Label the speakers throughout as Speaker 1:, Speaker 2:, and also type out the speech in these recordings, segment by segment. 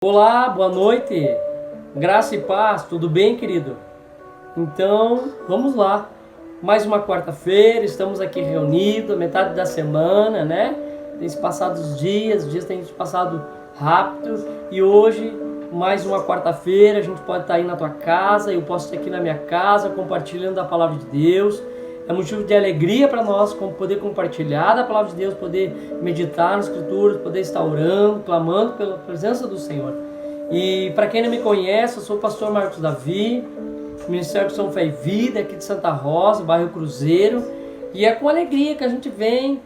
Speaker 1: Olá, boa noite, graça e paz, tudo bem, querido? Então, vamos lá, mais uma quarta-feira, estamos aqui reunidos, metade da semana, né? Tem se passado os dias têm se passado rápido e hoje, mais uma quarta-feira, a gente pode estar aí na tua casa, eu posso estar aqui na minha casa, compartilhando a palavra de Deus. É motivo de alegria para nós poder compartilhar da palavra de Deus, poder meditar nas Escrituras, poder estar orando, clamando pela presença do Senhor. E para quem não me conhece, eu sou o pastor Marcos Davi, Ministério São Fé e Vida, aqui de Santa Rosa, bairro Cruzeiro. E é com alegria que a gente tem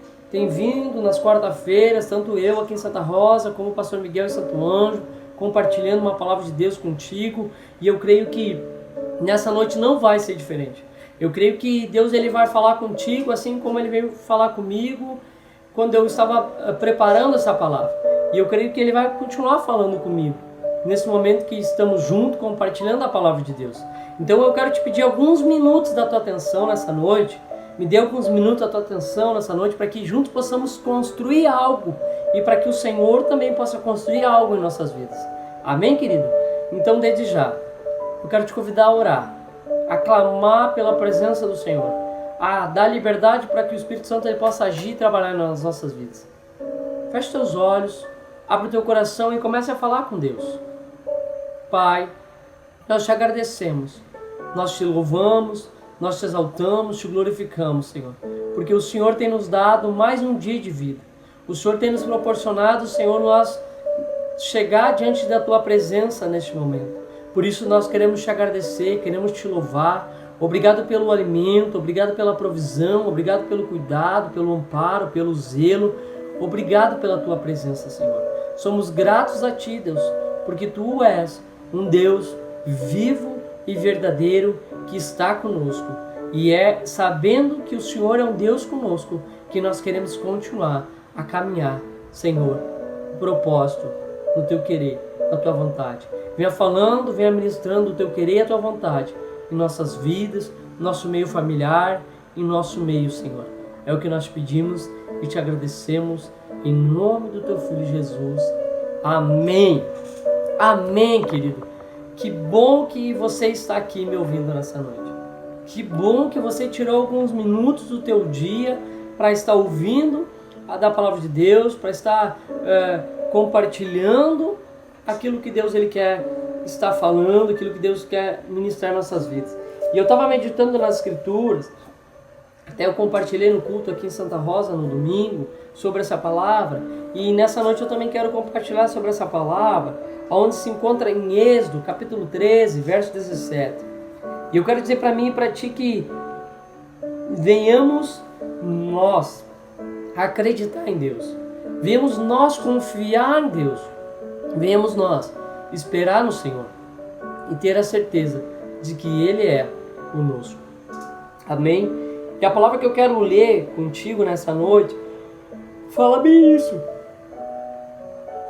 Speaker 1: vindo nas quarta-feiras, tanto eu aqui em Santa Rosa, como o pastor Miguel em Santo Anjo, compartilhando uma palavra de Deus contigo. E eu creio que nessa noite não vai ser diferente. Eu creio que Deus ele vai falar contigo assim como ele veio falar comigo quando eu estava preparando essa palavra. E eu creio que ele vai continuar falando comigo nesse momento que estamos juntos compartilhando a palavra de Deus. Então eu quero te pedir alguns minutos da tua atenção nessa noite. Me dê alguns minutos da tua atenção nessa noite para que juntos possamos construir algo e para que o Senhor também possa construir algo em nossas vidas. Amém, querido? Então desde já, eu quero te convidar a orar, a clamar pela presença do Senhor, a dar liberdade para que o Espírito Santo ele possa agir e trabalhar nas nossas vidas. Feche teus olhos, abre o teu coração e comece a falar com Deus. Pai, nós te agradecemos, nós te louvamos, nós te exaltamos, te glorificamos, Senhor, porque o Senhor tem nos dado mais um dia de vida. O Senhor tem nos proporcionado, Senhor, nós chegar diante da tua presença neste momento. Por isso nós queremos te agradecer, queremos te louvar. Obrigado pelo alimento, obrigado pela provisão, obrigado pelo cuidado, pelo amparo, pelo zelo. Obrigado pela tua presença, Senhor. Somos gratos a ti, Deus, porque tu és um Deus vivo e verdadeiro que está conosco. E é sabendo que o Senhor é um Deus conosco que nós queremos continuar a caminhar, Senhor, o propósito no teu querer, na tua vontade. Venha falando, venha ministrando o teu querer e a tua vontade em nossas vidas, no nosso meio familiar, em nosso meio, Senhor. É o que nós pedimos e te agradecemos em nome do teu Filho Jesus. Amém. Amém, querido. Que bom que você está aqui me ouvindo nessa noite. Que bom que você tirou alguns minutos do teu dia para estar ouvindo a da palavra de Deus, para estar compartilhando aquilo que Deus ele quer estar falando, aquilo que Deus quer ministrar em nossas vidas. E eu estava meditando nas Escrituras, até eu compartilhei no culto aqui em Santa Rosa no domingo sobre essa palavra, e nessa noite eu também quero compartilhar sobre essa palavra, onde se encontra em Êxodo, capítulo 13, verso 17. E eu quero dizer para mim e para ti que venhamos nós acreditar em Deus, venhamos nós confiar em Deus, venhamos nós esperar no Senhor e ter a certeza de que Ele é conosco. Amém? E a palavra que eu quero ler contigo nessa noite fala bem isso.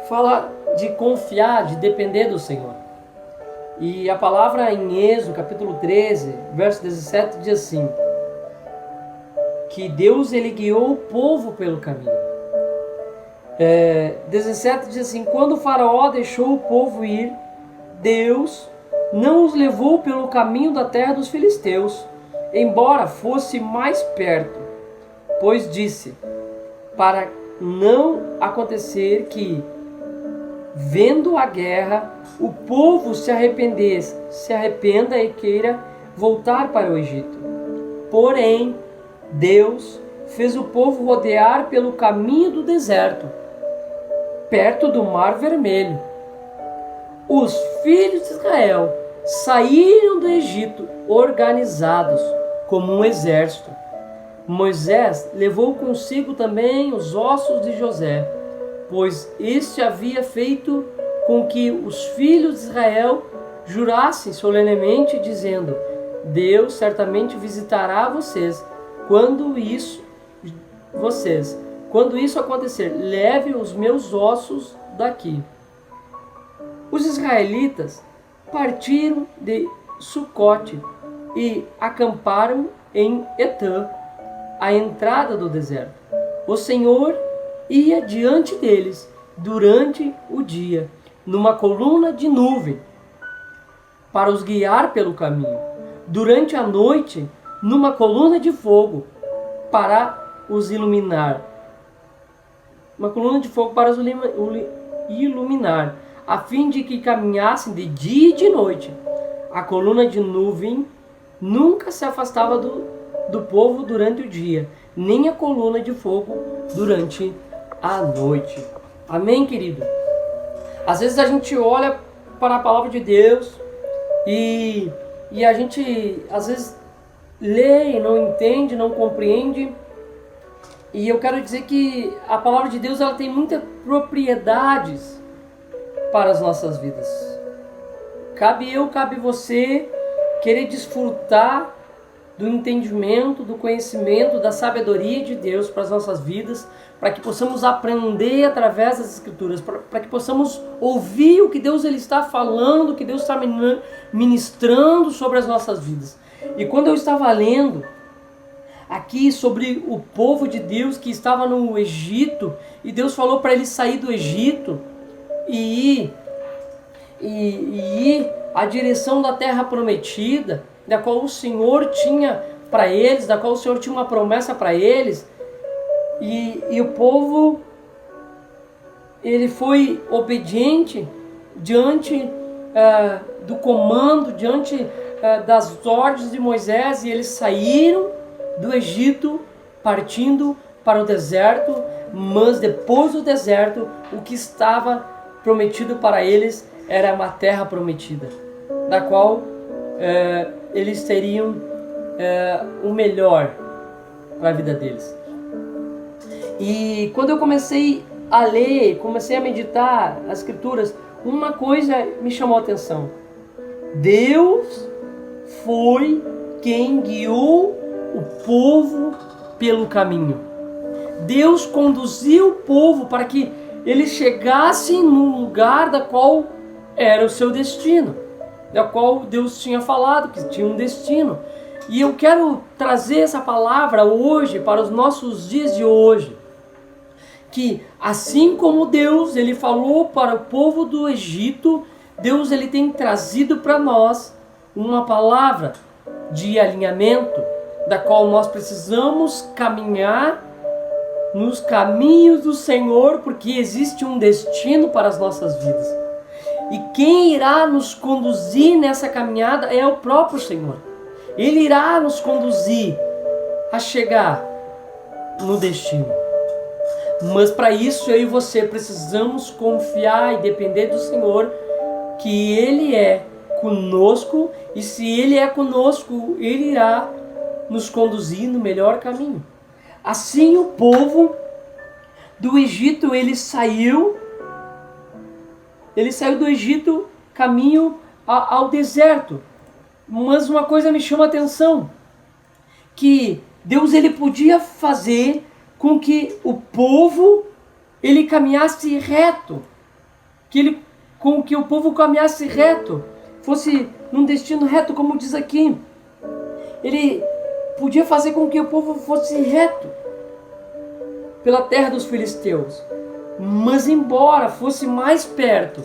Speaker 1: Fala de confiar, de depender do Senhor. E a palavra em Êxodo, capítulo 13, verso 17, diz assim: que Deus ele guiou o povo pelo caminho. 17 diz assim: quando o faraó deixou o povo ir, Deus não os levou pelo caminho da terra dos filisteus, embora fosse mais perto, pois disse, para não acontecer que, vendo a guerra, o povo se arrependa e queira voltar para o Egito. Porém, Deus fez o povo rodear pelo caminho do deserto, perto do Mar Vermelho. Os filhos de Israel saíram do Egito organizados como um exército. Moisés levou consigo também os ossos de José, pois este havia feito com que os filhos de Israel jurassem solenemente, dizendo: Deus certamente visitará vocês. Quando isso acontecer, leve os meus ossos daqui. Os israelitas partiram de Sucote e acamparam em Etã, à entrada do deserto. O Senhor ia diante deles durante o dia numa coluna de nuvem para os guiar pelo caminho. Durante a noite, numa coluna de fogo para os iluminar. Uma coluna de fogo para os iluminar, a fim de que caminhassem de dia e de noite. A coluna de nuvem nunca se afastava do povo durante o dia, nem a coluna de fogo durante a noite. Amém, querido? Às vezes a gente olha para a palavra de Deus e a gente às vezes lê e não entende, não compreende. E eu quero dizer que a palavra de Deus ela tem muitas propriedades para as nossas vidas. Cabe você querer desfrutar do entendimento, do conhecimento, da sabedoria de Deus para as nossas vidas, para que possamos aprender através das Escrituras, para que possamos ouvir o que Deus ele está falando, o que Deus está ministrando sobre as nossas vidas. E quando eu estava lendo aqui sobre o povo de Deus que estava no Egito, e Deus falou para eles sair do Egito e ir à direção da terra prometida, da qual o Senhor tinha para eles, da qual o Senhor tinha uma promessa para eles, e o povo ele foi obediente diante do comando, diante das ordens de Moisés, e eles saíram do Egito partindo para o deserto, mas depois do deserto o que estava prometido para eles era uma terra prometida, da qual eles teriam o melhor para a vida deles. E quando eu comecei a ler, comecei a meditar as Escrituras, uma coisa me chamou a atenção. Deus foi quem guiou o povo pelo caminho. Deus conduziu o povo para que eles chegassem no lugar da qual era o seu destino, da qual Deus tinha falado que tinha um destino. E eu quero trazer essa palavra hoje para os nossos dias de hoje, que assim como Deus ele falou para o povo do Egito, Deus ele tem trazido para nós uma palavra de alinhamento, da qual nós precisamos caminhar nos caminhos do Senhor, porque existe um destino para as nossas vidas. E quem irá nos conduzir nessa caminhada é o próprio Senhor. Ele irá nos conduzir a chegar no destino. Mas para isso eu e você precisamos confiar e depender do Senhor, que Ele é conosco, e se Ele é conosco, Ele irá nos conduzir no melhor caminho. Assim o povo do Egito, ele saiu do Egito caminho ao deserto. Mas uma coisa me chama a atenção, que Deus ele podia fazer com que o povo ele caminhasse reto, com que o povo caminhasse reto, fosse num destino reto, como diz aqui. Ele podia fazer com que o povo fosse reto pela terra dos filisteus. Mas embora fosse mais perto,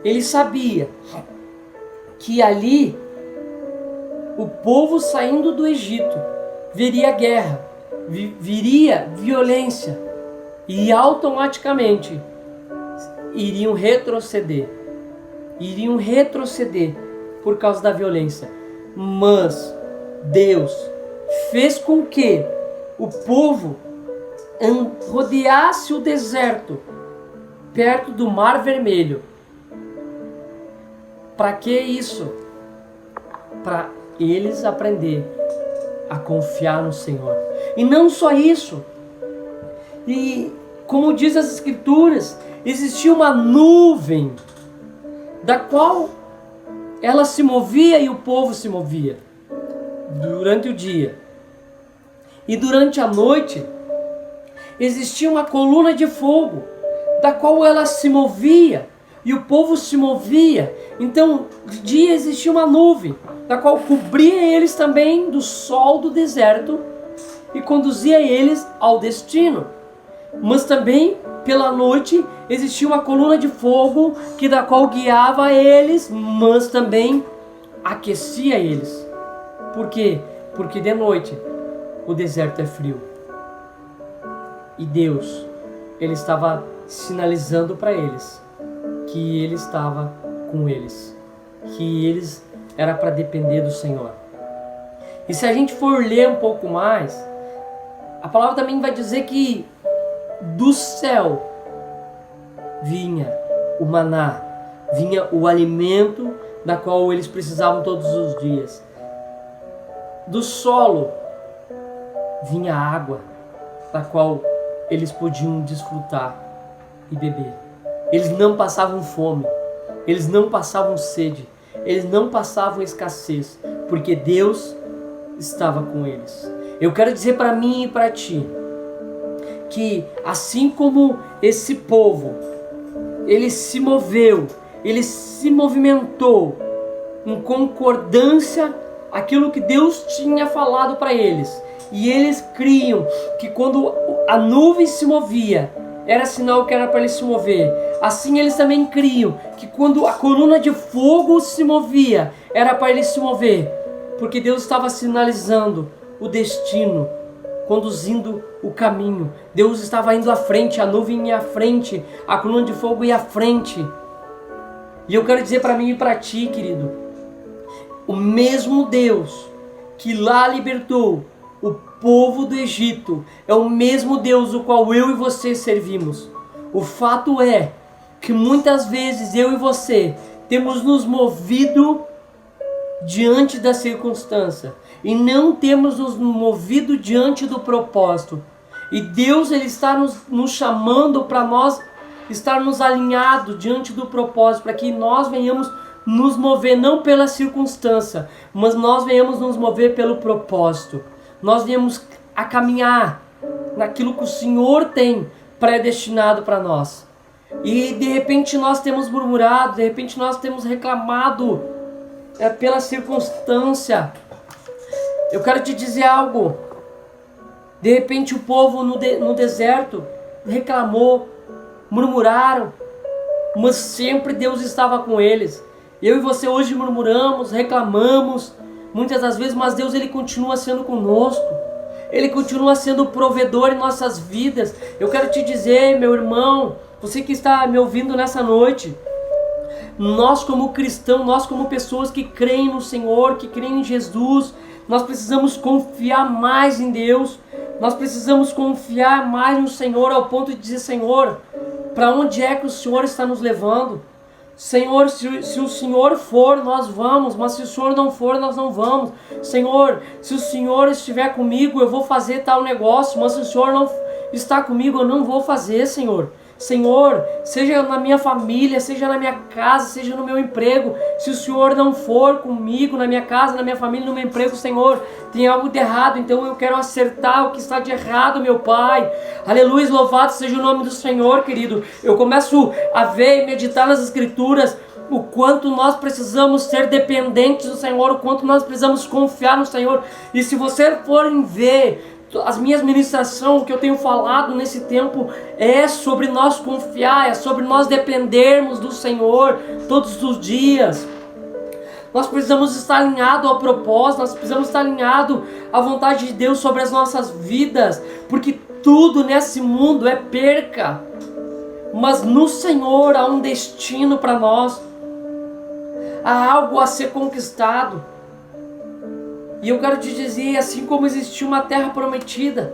Speaker 1: ele sabia que ali o povo saindo do Egito viria guerra, viria violência, e automaticamente iriam retroceder por causa da violência. Mas Deus fez com que o povo rodeasse o deserto perto do Mar Vermelho. Para que isso? Para eles aprender a confiar no Senhor. E não só isso. E como diz as Escrituras, existia uma nuvem da qual ela se movia e o povo se movia durante o dia. E durante a noite existia uma coluna de fogo da qual ela se movia e o povo se movia. Então, de dia existia uma nuvem da qual cobria eles também do sol do deserto e conduzia eles ao destino. mas também pela noite existia uma coluna de fogo que da qual guiava eles, mas também aquecia eles. Por quê? Porque de noite o deserto é frio. E Deus, Ele estava sinalizando para eles que Ele estava com eles, que eles era para depender do Senhor. E se a gente for ler um pouco mais, a palavra também vai dizer que do céu vinha o maná, vinha o alimento da qual eles precisavam todos os dias. Do solo vinha a água da qual eles podiam desfrutar e beber. Eles não passavam fome, eles não passavam sede, eles não passavam escassez, porque Deus estava com eles. Eu quero dizer para mim e para ti que assim como esse povo, ele se moveu, ele se movimentou em concordância aquilo que Deus tinha falado para eles, e eles criam que quando a nuvem se movia, era sinal que era para eles se mover. Assim eles também criam que quando a coluna de fogo se movia, era para eles se mover, porque Deus estava sinalizando o destino, conduzindo o caminho. Deus estava indo à frente, a nuvem ia à frente, a coluna de fogo ia à frente. E eu quero dizer para mim e para ti, querido, o mesmo Deus que lá libertou o povo do Egito é o mesmo Deus o qual eu e você servimos. O fato é que muitas vezes eu e você temos nos movido diante da circunstância e não temos nos movido diante do propósito. E Deus, Ele está nos chamando para nós estarmos alinhados diante do propósito, para que nós venhamos nos mover não pela circunstância, mas nós venhamos nos mover pelo propósito. Nós venhamos a caminhar naquilo que o Senhor tem predestinado para nós. E de repente nós temos murmurado, de repente nós temos reclamado pela circunstância. Eu quero te dizer algo. De repente o povo no deserto reclamou, murmuraram, mas sempre Deus estava com eles. Eu e você hoje murmuramos, reclamamos, muitas das vezes, mas Deus, Ele continua sendo conosco. Ele continua sendo o provedor em nossas vidas. Eu quero te dizer, meu irmão, você que está me ouvindo nessa noite, nós como cristãos, nós como pessoas que creem no Senhor, que creem em Jesus, nós precisamos confiar mais em Deus. Nós precisamos confiar mais no Senhor ao ponto de dizer: Senhor, para onde é que o Senhor está nos levando? Senhor, se o Senhor for, nós vamos, mas se o Senhor não for, nós não vamos. Senhor, se o Senhor estiver comigo, eu vou fazer tal negócio, mas se o Senhor não está comigo, eu não vou fazer, Senhor. Senhor, seja na minha família, seja na minha casa, seja no meu emprego, se o Senhor não for comigo, na minha casa, na minha família, no meu emprego, Senhor, tem algo de errado, então eu quero acertar o que está de errado, meu Pai. Aleluia, louvado seja o nome do Senhor, querido. Eu começo a ver e meditar nas Escrituras o quanto nós precisamos ser dependentes do Senhor, o quanto nós precisamos confiar no Senhor. E se você for ver as minhas ministrações, o que eu tenho falado nesse tempo é sobre nós confiar, é sobre nós dependermos do Senhor todos os dias. Nós precisamos estar alinhados ao propósito, nós precisamos estar alinhados à vontade de Deus sobre as nossas vidas, porque tudo nesse mundo é perca, mas no Senhor há um destino para nós, há algo a ser conquistado. E eu quero te dizer, assim como existiu uma terra prometida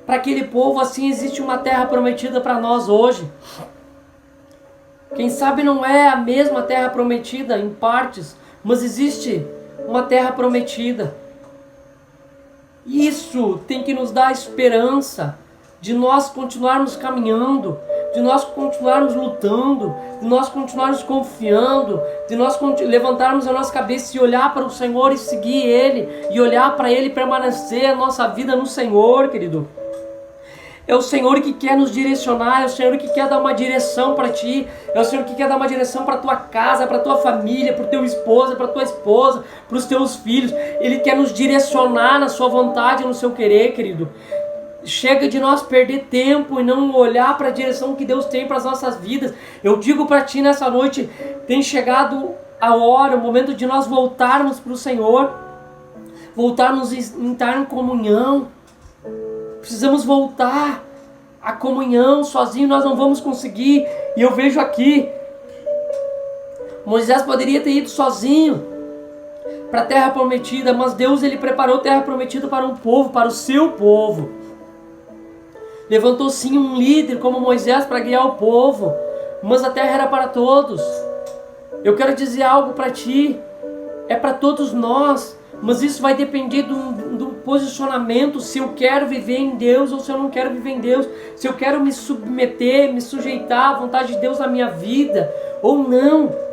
Speaker 1: para aquele povo, assim existe uma terra prometida para nós hoje. Quem sabe não é a mesma terra prometida em partes, mas existe uma terra prometida. Isso tem que nos dar esperança de nós continuarmos caminhando, de nós continuarmos lutando, de nós continuarmos confiando, de nós levantarmos a nossa cabeça e olhar para o Senhor e seguir Ele, e olhar para Ele e permanecer a nossa vida no Senhor, querido. É o Senhor que quer nos direcionar, é o Senhor que quer dar uma direção para ti, é o Senhor que quer dar uma direção para tua casa, para tua família, para o teu esposo, para tua esposa, para os teus filhos. Ele quer nos direcionar na sua vontade, no seu querer, querido. chega de nós perder tempo e não olhar para a direção que Deus tem para as nossas vidas. Eu digo para ti nessa noite, tem chegado a hora, o momento de nós voltarmos para o Senhor, voltarmos a estar em comunhão. Precisamos voltar à comunhão. Sozinho nós não vamos conseguir. E eu vejo aqui, Moisés poderia ter ido sozinho para a terra prometida, mas Deus, ele preparou a terra prometida para um povo, para o seu povo. Levantou sim um líder como Moisés para guiar o povo, mas a terra era para todos. Eu quero dizer algo para ti, é para todos nós, mas isso vai depender do posicionamento, se eu quero viver em Deus ou se eu não quero viver em Deus, se eu quero me submeter, me sujeitar à vontade de Deus na minha vida ou não.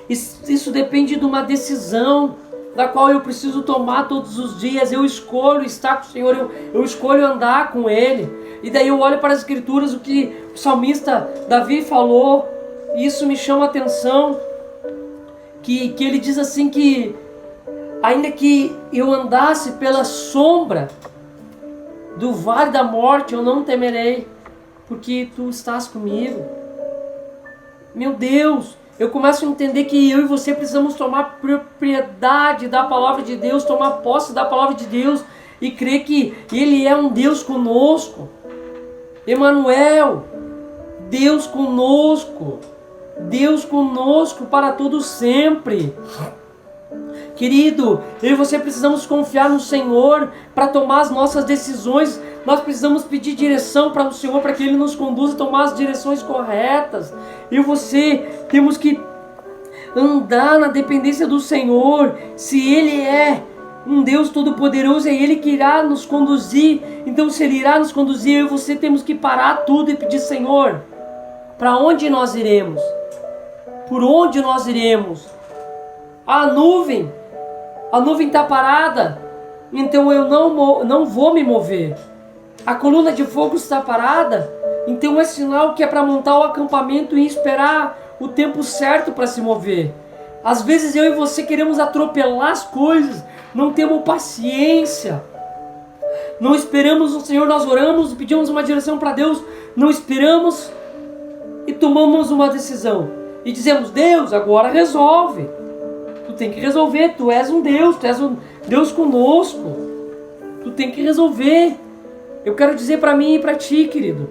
Speaker 1: Isso depende de uma decisão da qual eu preciso tomar todos os dias. Eu escolho estar com o Senhor, eu escolho andar com Ele. E daí eu olho para as Escrituras, o que o salmista Davi falou, e isso me chama a atenção, que ele diz assim que ainda que eu andasse pela sombra do vale da morte, eu não temerei, porque Tu estás comigo. Meu Deus, eu começo a entender que eu e você precisamos tomar propriedade da palavra de Deus, tomar posse da palavra de Deus e crer que Ele é um Deus conosco. Emanuel, Deus conosco para todo sempre. Querido, eu e você precisamos confiar no Senhor para tomar as nossas decisões. Nós precisamos pedir direção para o Senhor, para que Ele nos conduza a tomar as direções corretas. Eu e você temos que andar na dependência do Senhor. Se Ele é um Deus todo-poderoso, é Ele que irá nos conduzir. Então, se Ele irá nos conduzir, eu e você temos que parar tudo e pedir: Senhor, para onde nós iremos? Por onde nós iremos? A nuvem está parada, então eu não vou me mover. A coluna de fogo está parada, então é sinal que é para montar o acampamento e esperar o tempo certo para se mover. Às vezes eu e você queremos atropelar as coisas, não temos paciência, não esperamos o Senhor. Nós oramos, pedimos uma direção para Deus, não esperamos e tomamos uma decisão e dizemos: Deus, agora resolve. Tu tem que resolver, Tu és um Deus conosco. Tu tem que resolver. Eu quero dizer para mim e para ti, querido,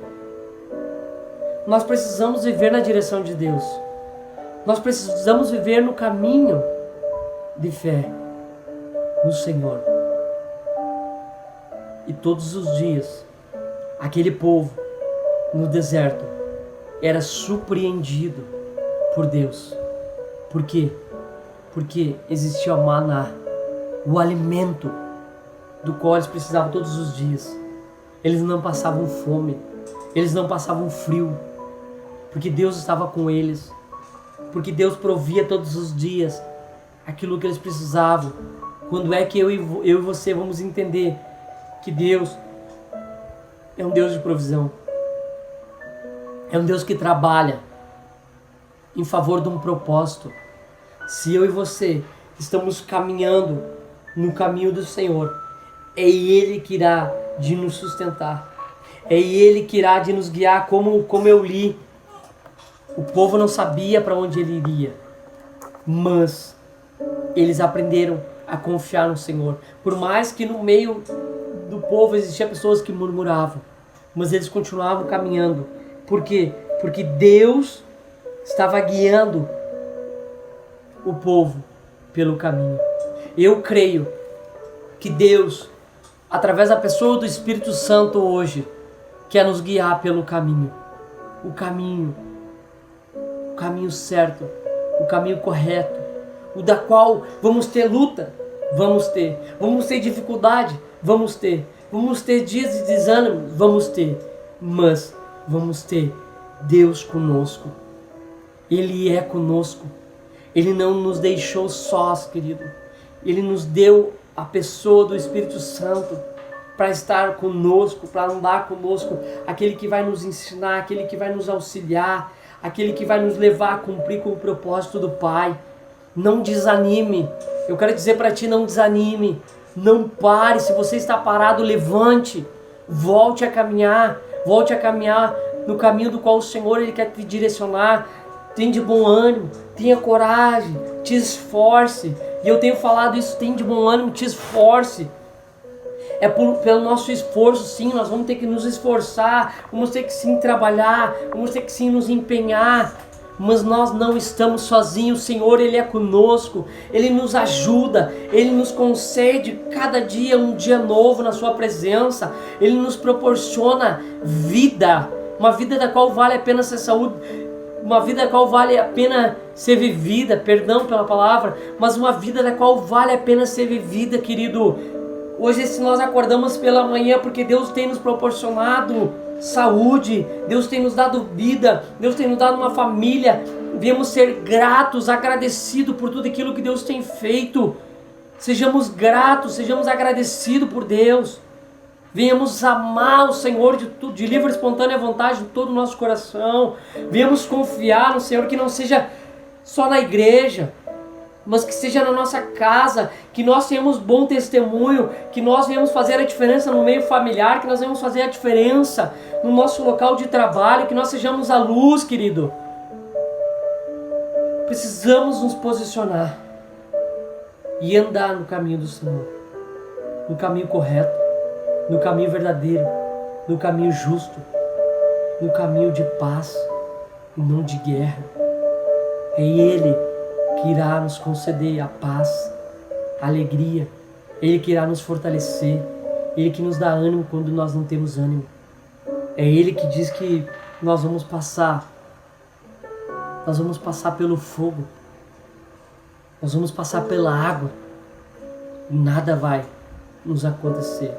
Speaker 1: nós precisamos viver na direção de Deus. Nós precisamos viver no caminho de fé no Senhor. E todos os dias, aquele povo no deserto era surpreendido por Deus. Por quê? Porque existia o maná, o alimento do qual eles precisavam todos os dias. Eles não passavam fome, eles não passavam frio, porque Deus estava com eles, porque Deus provia todos os dias aquilo que eles precisavam. Quando é que eu e você vamos entender que Deus é um Deus de provisão, é um Deus que trabalha em favor de um propósito? Se eu e você estamos caminhando no caminho do Senhor, é Ele que irá de nos sustentar, é Ele que irá de nos guiar. Como eu li, o povo não sabia para onde ele iria, mas eles aprenderam a confiar no Senhor. Por mais que no meio do povo existiam pessoas que murmuravam, mas eles continuavam caminhando. Por quê? Porque Deus estava guiando o povo pelo caminho. Eu creio que Deus, através da pessoa do Espírito Santo hoje, quer nos guiar pelo caminho. O caminho certo, o caminho correto, o da qual vamos ter luta, vamos ter dificuldade, vamos ter dias de desânimo, vamos ter, mas vamos ter Deus conosco. Ele é conosco. Ele não nos deixou sós, querido. Ele nos deu a pessoa do Espírito Santo para estar conosco, para andar conosco, aquele que vai nos ensinar, aquele que vai nos auxiliar, aquele que vai nos levar a cumprir com o propósito do Pai. Não desanime. Eu quero dizer para ti, não desanime. Não pare. Se você está parado, levante. Volte a caminhar no caminho do qual o Senhor Ele quer te direcionar. Tenha de bom ânimo, tenha coragem, te esforce. E eu tenho falado isso, tenha de bom ânimo, te esforce. É pelo nosso esforço, sim, nós vamos ter que nos esforçar, vamos ter que sim trabalhar, vamos ter que sim nos empenhar. Mas nós não estamos sozinhos, o Senhor Ele é conosco, Ele nos ajuda, Ele nos concede cada dia um dia novo na Sua presença, Ele nos proporciona vida, uma vida da qual vale a pena ser saúde, uma vida da qual vale a pena ser vivida, perdão pela palavra, mas uma vida da qual vale a pena ser vivida, querido. Hoje, se nós acordamos pela manhã, porque Deus tem nos proporcionado saúde, Deus tem nos dado vida, Deus tem nos dado uma família, devemos ser gratos, agradecidos por tudo aquilo que Deus tem feito. Sejamos gratos, sejamos agradecidos por Deus. Venhamos amar o Senhor de livre e espontânea vontade de todo o nosso coração. Venhamos confiar no Senhor, que não seja só na igreja, mas que seja na nossa casa, que nós tenhamos bom testemunho, que nós venhamos fazer a diferença no meio familiar, que nós venhamos fazer a diferença no nosso local de trabalho, que nós sejamos a luz, querido. Precisamos nos posicionar e andar no caminho do Senhor, no caminho correto, no caminho verdadeiro, no caminho justo, no caminho de paz e não de guerra. É Ele que irá nos conceder a paz, a alegria, Ele que irá nos fortalecer, Ele que nos dá ânimo quando nós não temos ânimo. É Ele que diz que nós vamos passar pelo fogo, nós vamos passar pela água, e nada vai nos acontecer.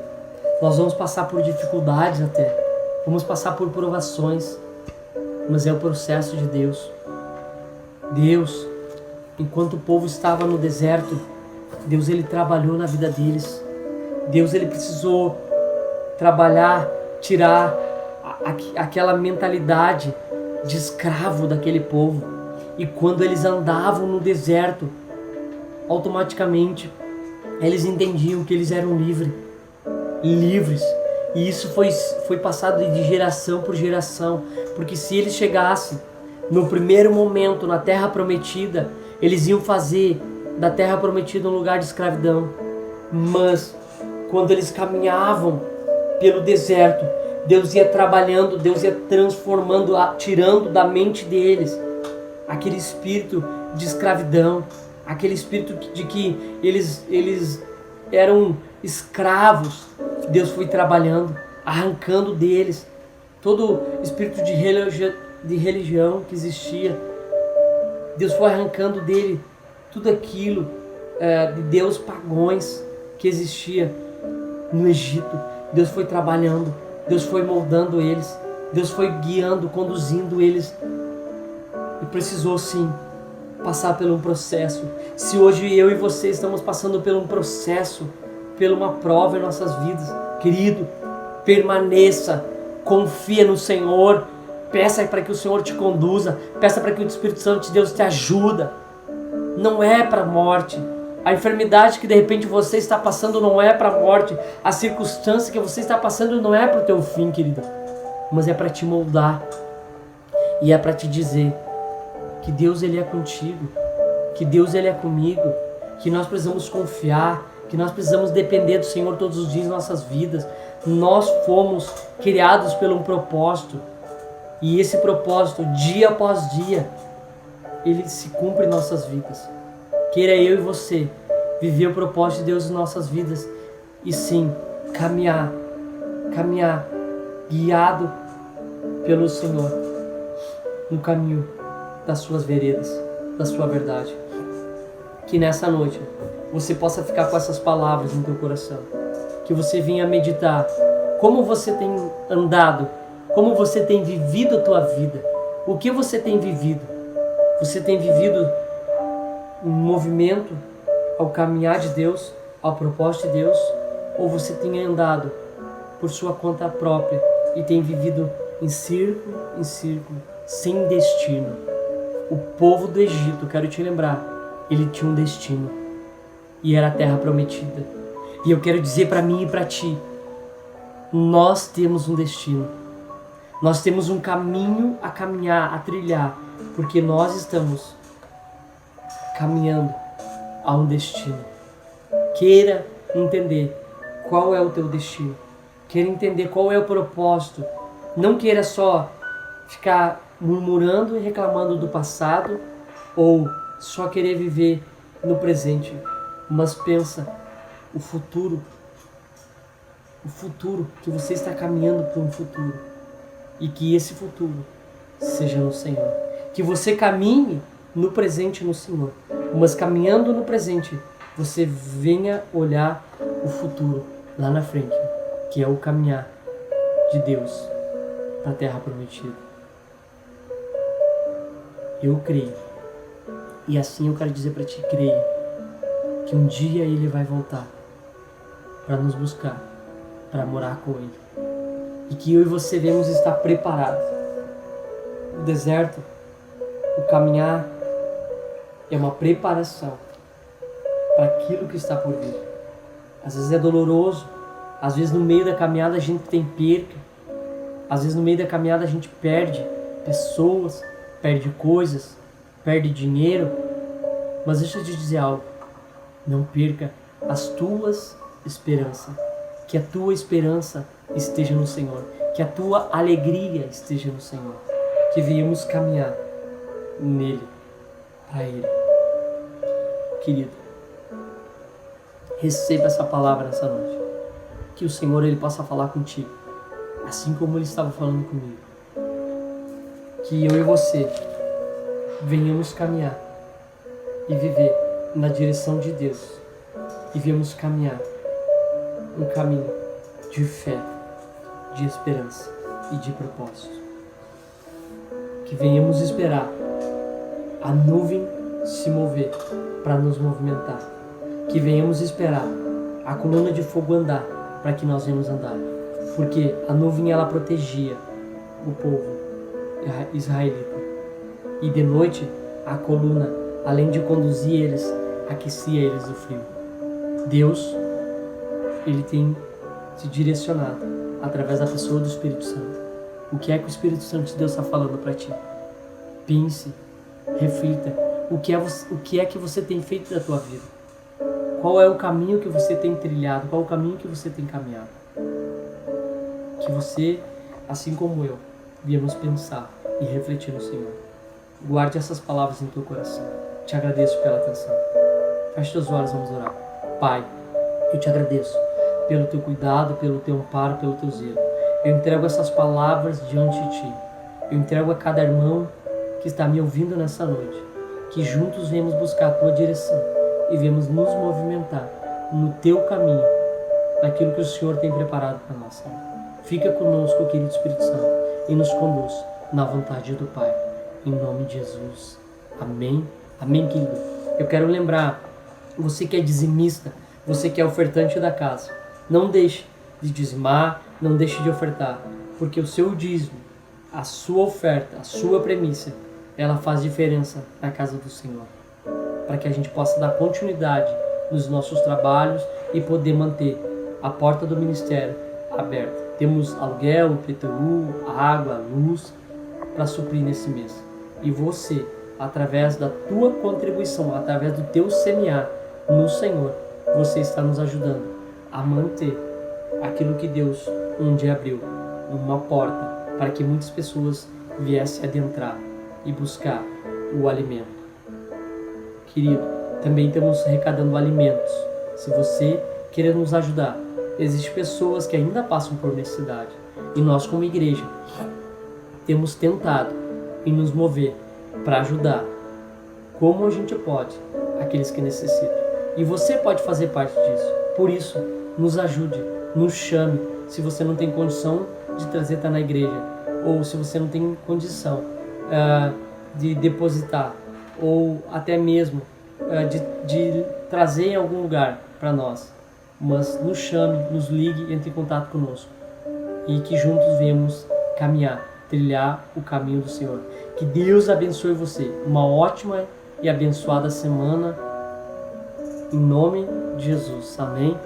Speaker 1: Nós vamos passar por dificuldades até, vamos passar por provações, mas é o processo de Deus. Deus, enquanto o povo estava no deserto, Deus Ele trabalhou na vida deles. Deus Ele precisou trabalhar, tirar aquela mentalidade de escravo daquele povo. E quando eles andavam no deserto, automaticamente eles entendiam que eles eram livres. E isso foi passado de geração por geração, porque se eles chegassem no primeiro momento na Terra Prometida, eles iam fazer da Terra Prometida um lugar de escravidão. Mas quando eles caminhavam pelo deserto, Deus ia trabalhando, Deus ia transformando, tirando da mente deles aquele espírito de escravidão, aquele espírito de que eles eram escravos. Deus foi trabalhando, arrancando deles todo espírito de religião que existia. Deus foi arrancando dele tudo aquilo de deus pagões que existia no Egito. Deus foi trabalhando, Deus foi moldando eles, Deus foi guiando, conduzindo eles. E precisou sim passar por um processo. Se hoje eu e você estamos passando por um processo, por uma prova em nossas vidas, querido, permaneça, confia no Senhor, peça para que o Senhor te conduza, peça para que o Espírito Santo de Deus te ajude. Não é para a morte. A enfermidade que de repente você está passando não é para a morte. A circunstância que você está passando não é para o teu fim, querido, mas é para te moldar. E é para te dizer que Deus Ele é contigo, que Deus Ele é comigo, que nós precisamos confiar, que nós precisamos depender do Senhor todos os dias em nossas vidas. Nós fomos criados por um propósito, e esse propósito, dia após dia, ele se cumpre em nossas vidas. Queira eu e você viver o propósito de Deus em nossas vidas e sim, caminhar, guiado pelo Senhor no caminho das suas veredas, da sua verdade. Que nessa noite você possa ficar com essas palavras no teu coração, que você venha meditar como você tem andado, como você tem vivido a tua vida, o que você tem vivido. Você tem vivido um movimento ao caminhar de Deus, ao propósito de Deus, ou você tem andado por sua conta própria e tem vivido em círculo, sem destino. O povo do Egito, quero te lembrar, ele tinha um destino e era a terra prometida. E eu quero dizer para mim e para ti nós temos um destino. Nós temos um caminho a caminhar, a trilhar, porque nós estamos caminhando a um destino. Queira entender qual é o teu destino. Queira entender qual é o propósito. Não queira só ficar murmurando e reclamando do passado ou só querer viver no presente, mas pensa o futuro que você está caminhando para um futuro e que esse futuro seja no Senhor. Que você caminhe no presente no Senhor, mas caminhando no presente você venha olhar o futuro lá na frente, que é o caminhar de Deus para a terra prometida. Eu creio, e assim eu quero dizer para ti, creia, que um dia Ele vai voltar para nos buscar, para morar com Ele, e que eu e você devemos estar preparados. O deserto, o caminhar, é uma preparação para aquilo que está por vir. Às vezes é doloroso, às vezes no meio da caminhada a gente tem perca, às vezes no meio da caminhada a gente perde pessoas, perde coisas, perde dinheiro, mas deixa eu te dizer algo, não perca as tuas esperanças, que a tua esperança esteja no Senhor, que a tua alegria esteja no Senhor, que venhamos caminhar nele, para Ele. Querido, receba essa palavra nessa noite, que o Senhor Ele possa falar contigo, assim como Ele estava falando comigo, que eu e você venhamos caminhar e viver na direção de Deus e venhamos caminhar um caminho de fé, de esperança e de propósito. Que venhamos esperar a nuvem se mover para nos movimentar. Que venhamos esperar a coluna de fogo andar para que nós venhamos andar. Porque a nuvem ela protegia o povo israelita. E de noite a coluna, além de conduzir eles, aquecia eles do frio. Deus, Ele tem se direcionado através da pessoa do Espírito Santo. O que é que o Espírito Santo de Deus está falando para ti? Pense, reflita. O que é que você tem feito da tua vida? Qual é o caminho que você tem trilhado? Qual é o caminho que você tem caminhado? Que você, assim como eu, viemos pensar e refletir no Senhor. Guarde essas palavras em teu coração. Te agradeço pela atenção. Feche teus olhos, vamos orar. Pai, eu te agradeço pelo teu cuidado, pelo teu amparo, pelo teu zelo. Eu entrego essas palavras diante de ti. Eu entrego a cada irmão que está me ouvindo nessa noite. Que juntos venhamos buscar a tua direção e venhamos nos movimentar no teu caminho, naquilo que o Senhor tem preparado para nós. Fica conosco, querido Espírito Santo, e nos conduz na vontade do Pai. Em nome de Jesus. Amém. Amém, querido. Eu quero lembrar, você que é dizimista, você que é ofertante da casa, não deixe de dizimar, não deixe de ofertar, porque o seu dízimo, a sua oferta, a sua premissa, ela faz diferença na casa do Senhor, para que a gente possa dar continuidade nos nossos trabalhos e poder manter a porta do ministério aberta. Temos aluguel, IPTU, água, luz para suprir nesse mês. E você, através da tua contribuição, através do teu semear no Senhor, você está nos ajudando a manter aquilo que Deus um dia abriu, uma porta para que muitas pessoas viessem adentrar e buscar o alimento. Querido, também estamos arrecadando alimentos. Se você querer nos ajudar, existem pessoas que ainda passam por necessidade. E nós, como igreja, temos tentado em nos mover para ajudar como a gente pode aqueles que necessitam. E você pode fazer parte disso. Por isso, nos ajude, nos chame. Se você não tem condição de trazer estar na igreja, ou se você não tem condição de depositar, ou até mesmo de trazer em algum lugar para nós, mas nos chame, nos ligue, entre em contato conosco e que juntos venhamos caminhar, trilhar o caminho do Senhor. Que Deus abençoe você. Uma ótima e abençoada semana em nome de Jesus. Amém.